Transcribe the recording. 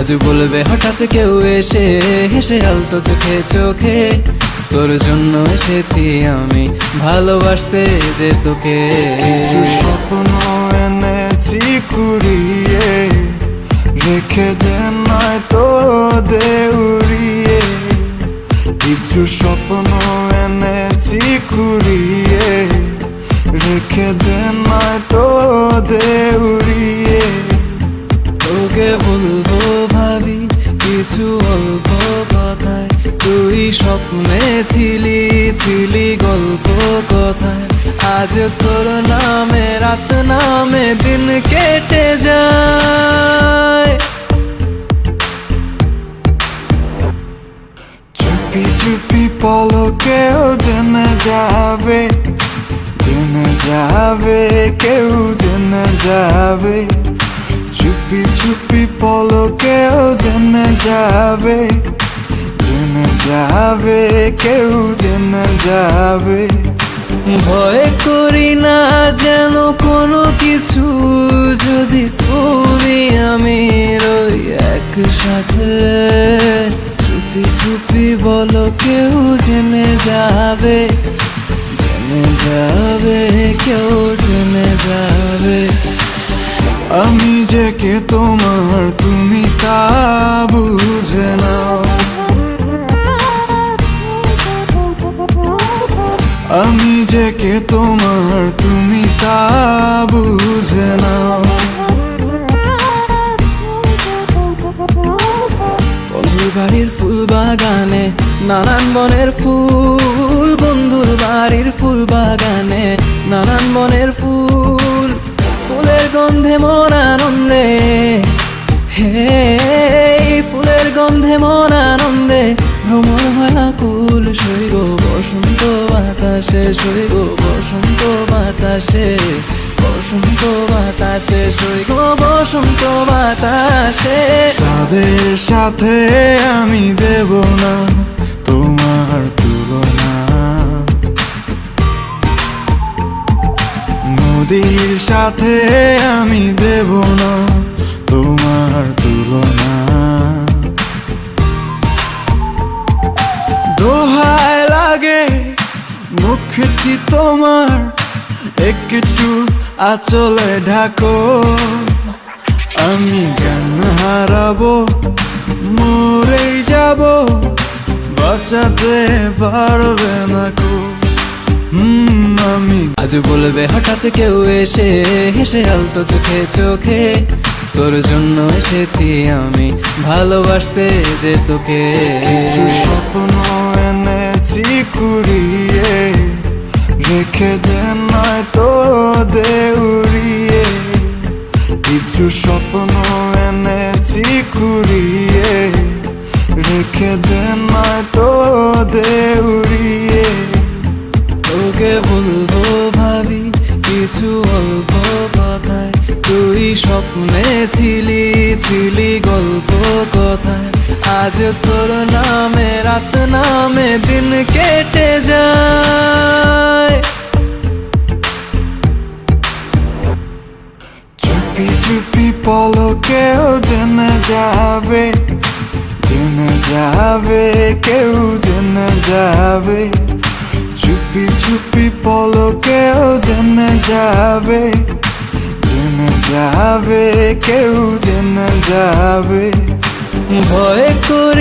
আজ বলবে হঠাৎ কেউ এসে হেসে আলতো চোখে চোখে, তোর জন্য এসেছি আমি ভালোবাসতে যে তোকে। কিছু স্বপ্ন এনেছি কুড়িয়ে, রেখে দে নয় তো দে উড়িয়ে। কিছু স্বপ্ন এনেছি কুড়িয়ে, রেখে দে নয় তো দে উড়িয়ে। তোকে বলবো ভাবি কিছু অল্প কথায়, তুই স্বপ্নে ছিলি ছিলি গল্প কথায়। আজ তোর নামে রাত নামে দিন কেটে যায়। চুপি চুপি পলকেও জেনে যাবে, জেনে যাবে কেউ জেনে যাবে। চুপি চুপি পলকেও জেনে যাবে, জেনে যাবে কেউ জেনে যাবে। ভয় করি না যেন কোনো কিছু, যদি তুমি আমি রই একসাথে। চুপি চুপি বলো কেউ জেনে যাবে, জেনে যাবে কেউ জেনে যাবে। আমি যে কে তোমার তুমি তা বুঝে নাও, আমি যে কে তোমার তুমি তা বুঝে নাও। বন্ধুর বাড়ির ফুল বাগানে নানান বনের ফুল, বন্ধুর বাড়ির ফুল বাগানে নানান বনের ফুল। ফুলের গন্ধে মন আনন্দে, হে ফুলের গন্ধে মন আনন্দে ভ্রমণ হয় আকুল। সৈগ বসন্ত বাতাসে, সৈগ বসন্ত বাতাসে, বসন্ত বাতাসে, সৈগ বসন্ত বাতাসে। তাদের সাথে আমি দেব না তোমার তুলনা, নদীর সাথে আমি দেব না তোমার তুলনা। দোহায় লাগে মুখটি তোমার, একটু আঁচলে ঢাকো। আমি জ্ঞান হারাবো, মরেই যাব, বাঁচাতে পারবে না কো। আমি আজ বলবে হঠাৎ কেউ এসে হেসে আলতো চোখে চোখে, তোর জন্য এসেছি আমি ভালোবাসতে যে তোকে। কিছু স্বপ্ন এনেছি কুড়িয়ে, রেখে দে নয় তো দে উড়িয়ে। কিছু স্বপ্ন এনেছি কুড়িয়ে, রেখে দে নয় তো দে উড়িয়ে। তোকে বলবো ভাবি কিছু অল্প কথায়, তুই স্বপ্নে ছিলি ছিলি গল্প কথায়। আজ তোর নামে রাত নামে দিন কেটে যায়। চুপি চুপি পলকেও জেনে যাবে, জেনে যাবে কেউ জেনে যাবে। চুপি চুপি পলকেও জেনে যাবে, জেনে যাবে কেউ জেনে যাবে। ভয় করি